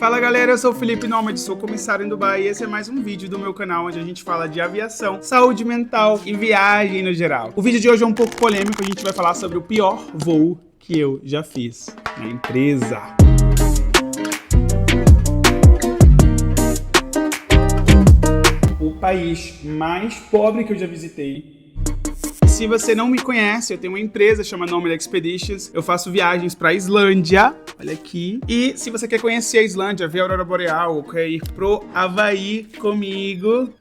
Fala galera, eu sou o Felipe Nômade, sou comissário em Dubai e esse é mais um vídeo do meu canal onde a gente fala de aviação, saúde mental e viagem no geral. O vídeo de hoje é um pouco polêmico, a gente vai falar sobre o pior voo que eu já fiz na empresa. O país mais pobre que eu já visitei. Se você não me conhece, eu tenho uma empresa chamada Nomad Expeditions. Eu faço viagens para Islândia, olha aqui. E se você quer conhecer a Islândia, ver a Aurora Boreal, ou quer ir pro Havaí comigo,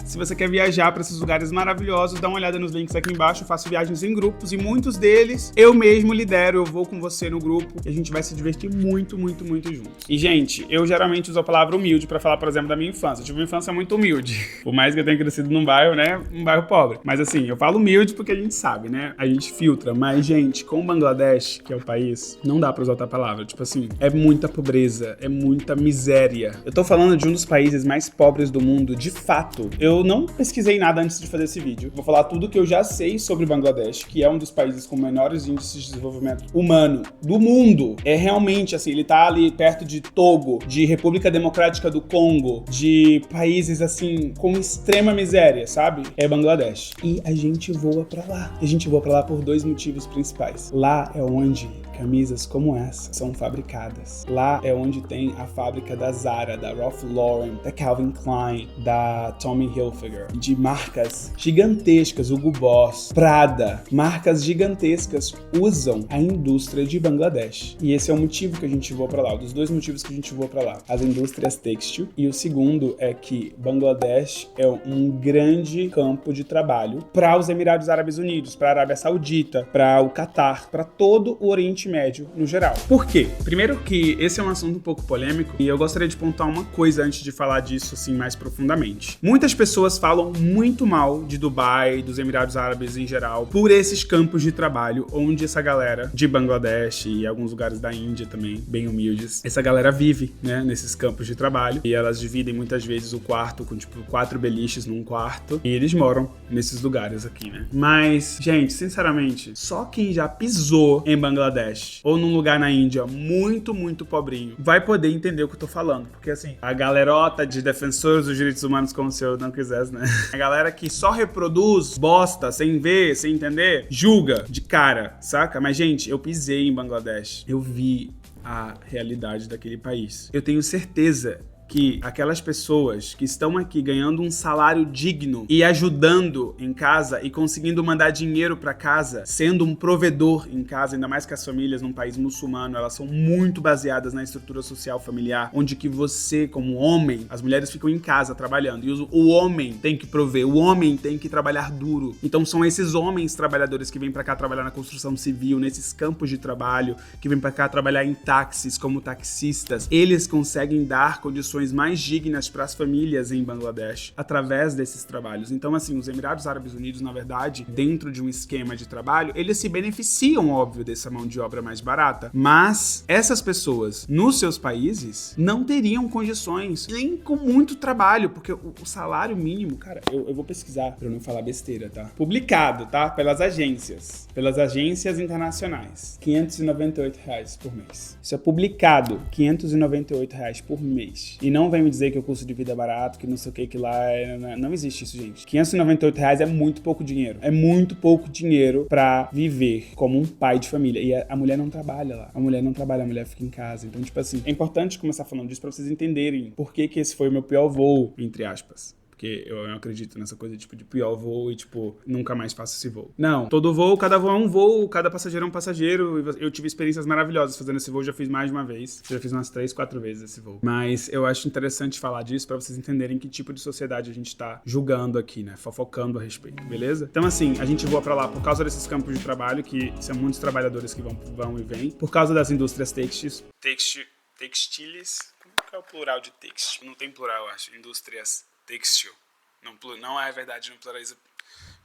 se você quer viajar para esses lugares maravilhosos, dá uma olhada nos links aqui embaixo. Eu faço viagens em grupos e muitos deles eu mesmo lidero. Eu vou com você no grupo e a gente vai se divertir muito, muito, muito juntos. E, gente, eu geralmente uso a palavra humilde para falar, por exemplo, da minha infância. Eu tive uma infância muito humilde. Por mais que eu tenha crescido num bairro, né? Um bairro pobre. Mas, assim, eu falo humilde porque a gente sabe, né? A gente filtra. Mas, gente, com o Bangladesh, que é o país, não dá pra usar outra palavra. Tipo assim, é muita pobreza, é muita miséria. Eu tô falando de um dos países mais pobres do mundo, de fato. Eu não pesquisei nada antes de fazer esse vídeo. Vou falar tudo que eu já sei sobre Bangladesh, que é um dos países com menores índices de desenvolvimento humano do mundo. É realmente assim, ele tá ali perto de Togo, de República Democrática do Congo, de países assim com extrema miséria, sabe? É Bangladesh. E a gente voa pra lá. A gente voa pra lá por dois motivos principais. Lá é onde camisas como essa são fabricadas. Lá é onde tem a fábrica da Zara, da Ralph Lauren, da Calvin Klein, da Tommy Hilfiger, de marcas gigantescas, Hugo Boss, Prada, marcas gigantescas usam a indústria de Bangladesh. E esse é o motivo que a gente voa para lá, um dos dois motivos que a gente voa para lá, as indústrias têxtil, e o segundo é que Bangladesh é um grande campo de trabalho para os Emirados Árabes Unidos, para a Arábia Saudita, para o Catar, para todo o Oriente Médio no geral. Por quê? Primeiro que esse é um assunto um pouco polêmico e eu gostaria de pontuar uma coisa antes de falar disso assim mais profundamente. Muitas pessoas falam muito mal de Dubai, dos Emirados Árabes em geral, por esses campos de trabalho onde essa galera de Bangladesh e alguns lugares da Índia também, bem humildes, essa galera vive, né, nesses campos de trabalho e elas dividem muitas vezes o quarto com tipo 4 beliches num quarto e eles moram nesses lugares aqui, né? Mas, gente, sinceramente, só quem já pisou em Bangladesh ou num lugar na Índia muito, muito pobrinho, vai poder entender o que eu tô falando. Porque assim, a galerota de defensores dos direitos humanos, como se eu não quisesse, né? A galera que só reproduz bosta, sem ver, sem entender, julga de cara, saca? Mas, gente, eu pisei em Bangladesh. Eu vi a realidade daquele país. Eu tenho certeza que aquelas pessoas que estão aqui ganhando um salário digno e ajudando em casa e conseguindo mandar dinheiro para casa, sendo um provedor em casa, ainda mais que as famílias num país muçulmano, elas são muito baseadas na estrutura social familiar, onde que você, como homem, as mulheres ficam em casa trabalhando e o homem tem que prover, o homem tem que trabalhar duro. Então são esses homens trabalhadores que vêm para cá trabalhar na construção civil, nesses campos de trabalho, que vêm para cá trabalhar em táxis como taxistas. Eles conseguem dar condições mais dignas para as famílias em Bangladesh através desses trabalhos. Então, assim, os Emirados Árabes Unidos, na verdade, dentro de um esquema de trabalho, eles se beneficiam, óbvio, dessa mão de obra mais barata, mas essas pessoas, nos seus países, não teriam condições, nem com muito trabalho, porque o salário mínimo, cara, eu vou pesquisar para não falar besteira, tá? Publicado, tá? Pelas agências internacionais, R$598 por mês. Isso é publicado, R$598 por mês. E não vem me dizer que o custo de vida é barato, que não sei o que lá não existe isso, gente. R$598 é muito pouco dinheiro. É muito pouco dinheiro pra viver como um pai de família. E a mulher não trabalha lá. A mulher não trabalha, a mulher fica em casa. Então, tipo assim, é importante começar falando disso pra vocês entenderem por que esse foi o meu pior voo, entre aspas. Porque eu não acredito nessa coisa tipo de pior voo e tipo, nunca mais faço esse voo. Não, todo voo, cada voo é um voo, cada passageiro é um passageiro. Eu tive experiências maravilhosas fazendo esse voo, já fiz mais de uma vez. Já fiz umas 3, 4 vezes esse voo. Mas eu acho interessante falar disso pra vocês entenderem que tipo de sociedade a gente tá julgando aqui, né? Fofocando a respeito, beleza? Então assim, a gente voa pra lá por causa desses campos de trabalho, que são muitos trabalhadores que vão e vêm. Por causa das indústrias textiles. Como que é o plural de têxtil? Não tem plural, eu acho. Indústrias têxtil. Não é verdade, não pluraliza.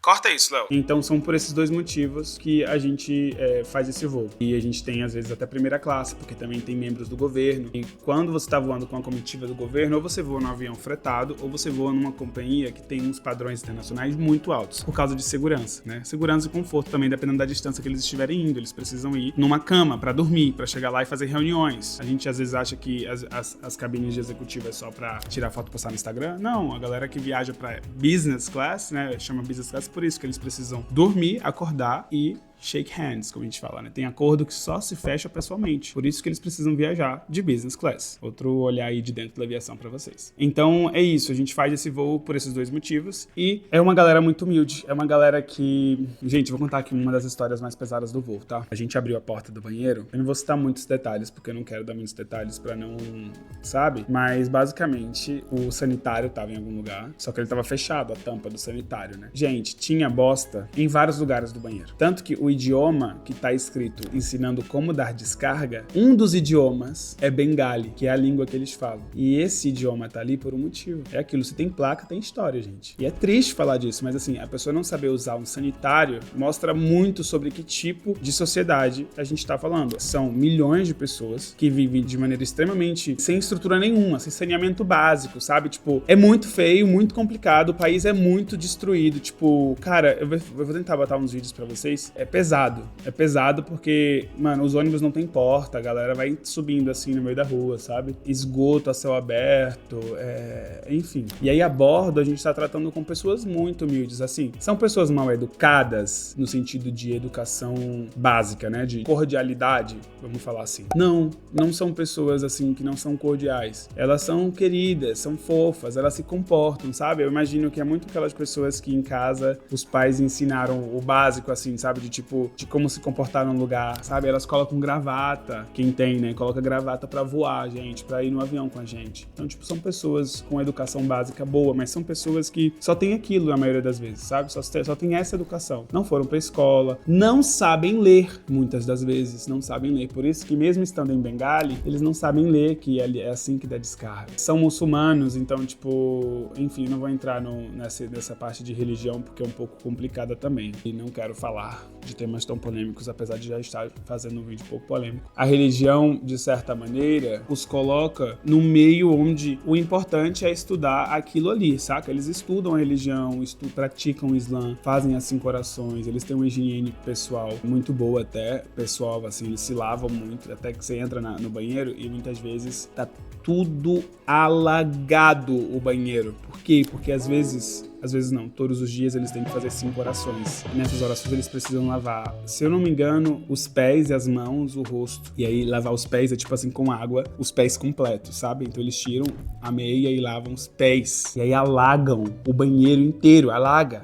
Corta isso, Léo. Então são por esses dois motivos que a gente faz esse voo. E a gente tem, às vezes, até primeira classe, porque também tem membros do governo. E quando você tá voando com a comitiva do governo, ou você voa num avião fretado, ou você voa numa companhia que tem uns padrões internacionais muito altos, por causa de segurança, né? Segurança e conforto também, dependendo da distância que eles estiverem indo. Eles precisam ir numa cama pra dormir, pra chegar lá e fazer reuniões. A gente, às vezes, acha que as cabines de executivo é só pra tirar foto e postar no Instagram. Não, a galera que viaja pra business class, né? Chama business class por isso, que eles precisam dormir, acordar e shake hands, como a gente fala, né? Tem acordo que só se fecha pessoalmente. Por isso que eles precisam viajar de business class. Outro olhar aí de dentro da aviação pra vocês. Então, é isso. A gente faz esse voo por esses dois motivos. E é uma galera muito humilde. É uma galera que... Gente, vou contar aqui uma das histórias mais pesadas do voo, tá? A gente abriu a porta do banheiro. Eu não vou citar muitos detalhes, porque eu não quero dar muitos detalhes pra não... Sabe? Mas, basicamente, o sanitário tava em algum lugar. Só que ele tava fechado, a tampa do sanitário, né? Gente, tinha bosta em vários lugares do banheiro. Tanto que o idioma que tá escrito ensinando como dar descarga, um dos idiomas é Bengali, que é a língua que eles falam. E esse idioma tá ali por um motivo. É aquilo, se tem placa, tem história, gente. E é triste falar disso, mas assim, a pessoa não saber usar um sanitário mostra muito sobre que tipo de sociedade a gente tá falando. São milhões de pessoas que vivem de maneira extremamente sem estrutura nenhuma, sem saneamento básico, sabe? Tipo, é muito feio, muito complicado, o país é muito destruído. Tipo, cara, eu vou tentar botar uns vídeos pra vocês. É pesado porque, mano, os ônibus não tem porta, a galera vai subindo assim no meio da rua, sabe? Esgoto a céu aberto, enfim. E aí a bordo a gente tá tratando com pessoas muito humildes, assim. São pessoas mal educadas no sentido de educação básica, né? De cordialidade, vamos falar assim. Não são pessoas assim que não são cordiais. Elas são queridas, são fofas, elas se comportam, sabe? Eu imagino que é muito aquelas pessoas que em casa os pais ensinaram o básico, assim, sabe? De tipo, de como se comportar num lugar, sabe? Elas colocam gravata, quem tem, né? Coloca gravata pra voar, gente, pra ir no avião com a gente. Então, tipo, são pessoas com educação básica boa, mas são pessoas que só tem aquilo na maioria das vezes, sabe? Só tem essa educação. Não foram pra escola, não sabem ler, muitas das vezes, não sabem ler. Por isso que mesmo estando em Bengali, eles não sabem ler, que é assim que dá descarga. São muçulmanos, então, tipo, enfim, não vou entrar nessa parte de religião, porque é um pouco complicada também. E não quero falar de temas tão polêmicos, apesar de já estar fazendo um vídeo um pouco polêmico. A religião, de certa maneira, os coloca num meio onde o importante é estudar aquilo ali, saca? Eles estudam a religião, praticam o Islã, fazem as 5 orações, eles têm uma higiene pessoal muito boa até, pessoal, assim, eles se lavam muito, até que você entra no banheiro e muitas vezes tá tudo alagado o banheiro. Por quê? Porque às vezes não, todos os dias eles têm que fazer 5 orações. Nessas orações eles precisam lavar, se eu não me engano, os pés e as mãos, o rosto. E aí lavar os pés é tipo assim, com água, os pés completos, sabe? Então eles tiram a meia e lavam os pés. E aí alagam o banheiro inteiro, alaga,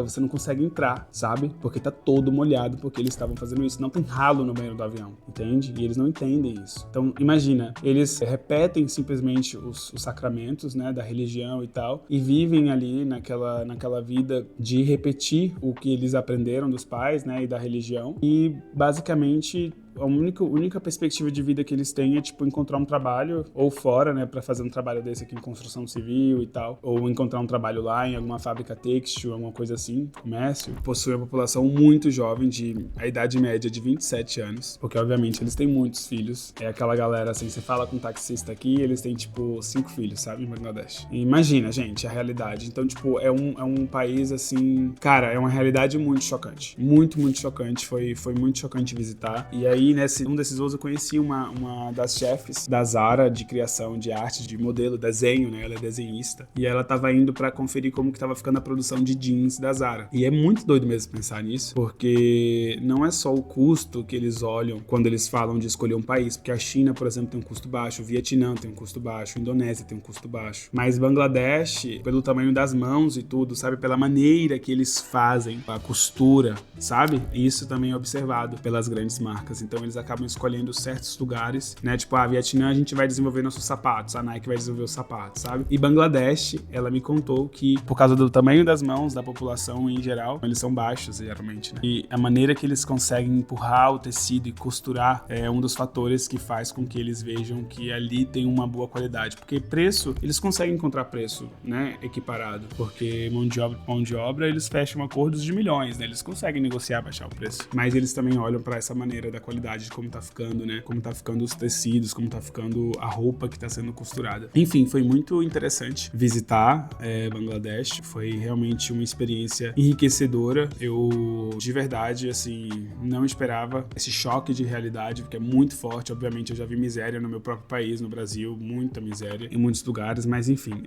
você não consegue entrar, sabe? Porque tá todo molhado, porque eles estavam fazendo isso. Não tem ralo no banheiro do avião, entende? E eles não entendem isso. Então, imagina, eles repetem simplesmente os sacramentos, né, da religião e tal, e vivem ali naquela vida de repetir o que eles aprenderam dos pais, né, e da religião. E, basicamente, a única perspectiva de vida que eles têm é, tipo, encontrar um trabalho, ou fora, né, pra fazer um trabalho desse aqui em construção civil e tal, ou encontrar um trabalho lá em alguma fábrica têxtil, alguma coisa assim, comércio. Possui uma população muito jovem, a idade média de 27 anos, porque, obviamente, eles têm muitos filhos. É aquela galera, assim, você fala com um taxista aqui, eles têm, tipo, 5 filhos, sabe, em Bangladesh. E imagina, gente, a realidade. Então, tipo, é um país, assim, cara, é uma realidade muito chocante. Muito, muito chocante. Foi muito chocante visitar. E aí, um desses voos eu conheci uma das chefes da Zara de criação de arte, de modelo, desenho, né? Ela é desenhista. E ela tava indo pra conferir como que tava ficando a produção de jeans da Zara. E é muito doido mesmo pensar nisso, porque não é só o custo que eles olham quando eles falam de escolher um país, porque a China, por exemplo, tem um custo baixo, o Vietnã tem um custo baixo, a Indonésia tem um custo baixo. Mas Bangladesh, pelo tamanho das mãos e tudo, sabe? Pela maneira que eles fazem a costura, sabe? Isso também é observado pelas grandes marcas. Então então eles acabam escolhendo certos lugares, né? Tipo, Vietnã a gente vai desenvolver nossos sapatos, a Nike vai desenvolver os sapatos, sabe? E Bangladesh, ela me contou que, por causa do tamanho das mãos da população em geral, eles são baixos, geralmente, né? E a maneira que eles conseguem empurrar o tecido e costurar é um dos fatores que faz com que eles vejam que ali tem uma boa qualidade, porque preço, eles conseguem encontrar preço, né, equiparado, porque mão de obra, eles fecham acordos de milhões, né? Eles conseguem negociar, baixar o preço, mas eles também olham pra essa maneira da qualidade de como tá ficando, né? Como tá ficando os tecidos, como tá ficando a roupa que tá sendo costurada. Enfim, foi muito interessante visitar Bangladesh, foi realmente uma experiência enriquecedora. Eu, de verdade, assim, não esperava esse choque de realidade, porque é muito forte. Obviamente, eu já vi miséria no meu próprio país, no Brasil, muita miséria em muitos lugares, mas enfim,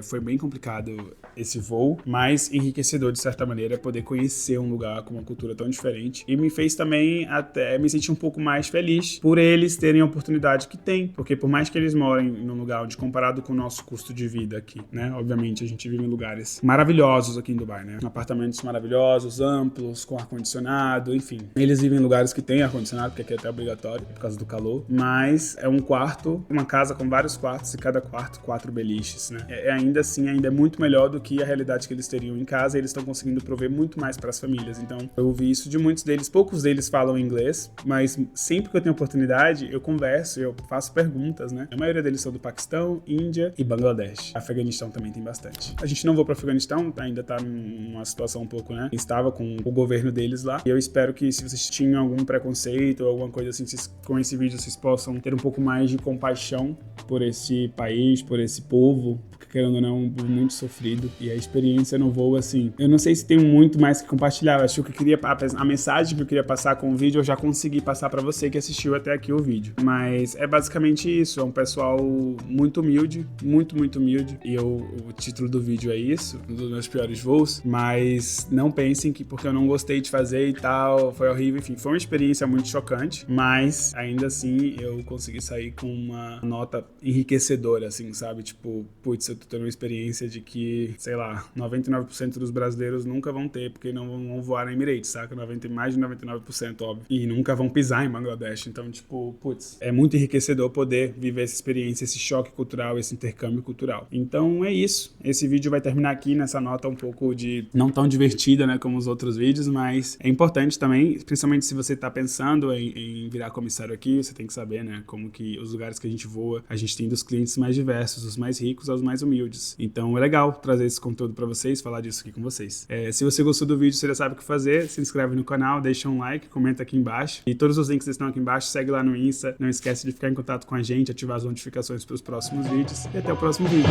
foi bem complicado esse voo, mas enriquecedor de certa maneira poder conhecer um lugar com uma cultura tão diferente, e me fez também até me sentir um pouco mais feliz por eles terem a oportunidade que têm, porque por mais que eles morem num lugar onde, comparado com o nosso custo de vida aqui, né, obviamente a gente vive em lugares maravilhosos aqui em Dubai, né, apartamentos maravilhosos, amplos, com ar-condicionado, enfim, eles vivem em lugares que tem ar-condicionado, porque aqui é até obrigatório por causa do calor, mas é um quarto, uma casa com vários quartos e cada quarto 4 beliches, né, ainda assim, ainda é muito melhor do que a realidade que eles teriam em casa, e eles estão conseguindo prover muito mais para as famílias. Então, eu ouvi isso de muitos deles, poucos deles falam inglês, mas sempre que eu tenho oportunidade, eu converso, eu faço perguntas, né? A maioria deles são do Paquistão, Índia e Bangladesh. Afeganistão também tem bastante. A gente não voou para Afeganistão, ainda tá numa situação um pouco, né, instável com o governo deles lá. E eu espero que, se vocês tinham algum preconceito ou alguma coisa assim, com esse vídeo vocês possam ter um pouco mais de compaixão por esse país, por esse povo, porque, querendo ou não, é um povo muito sofrido. E a experiência no voo, assim, eu não sei se tem muito mais que compartilhar. Eu acho que eu queria, a mensagem que eu queria passar com o vídeo, eu já consegui passar pra você que assistiu até aqui o vídeo. Mas é basicamente isso, é um pessoal muito humilde, muito humilde. E o título do vídeo é isso, um dos meus piores voos. Mas não pensem que porque eu não gostei de fazer e tal, foi horrível. Enfim, foi uma experiência muito chocante, mas ainda assim eu consegui sair com uma nota enriquecedora, assim, sabe? Tipo, putz, eu tô tendo uma experiência de que, sei lá, 99% dos brasileiros nunca vão ter, porque não vão voar na Emirates, saca? Mais de 99%, óbvio. E nunca vão pisar em Bangladesh. Então, tipo, putz, é muito enriquecedor poder viver essa experiência, esse choque cultural, esse intercâmbio cultural. Então, é isso. Esse vídeo vai terminar aqui nessa nota um pouco de não tão divertida, né, como os outros vídeos, mas é importante também, principalmente se você tá pensando em virar comissário aqui, você tem que saber, né, como que os lugares que a gente voa, a gente tem dos clientes mais diversos, os mais ricos aos mais humildes. Então, é legal trazer esse conteúdo pra vocês, falar disso aqui com vocês. Se você gostou do vídeo, você já sabe o que fazer, se inscreve no canal, deixa um like, comenta aqui embaixo. E todos os links estão aqui embaixo, segue lá no Insta, não esquece de ficar em contato com a gente, ativar as notificações para os próximos vídeos. E até o próximo vídeo.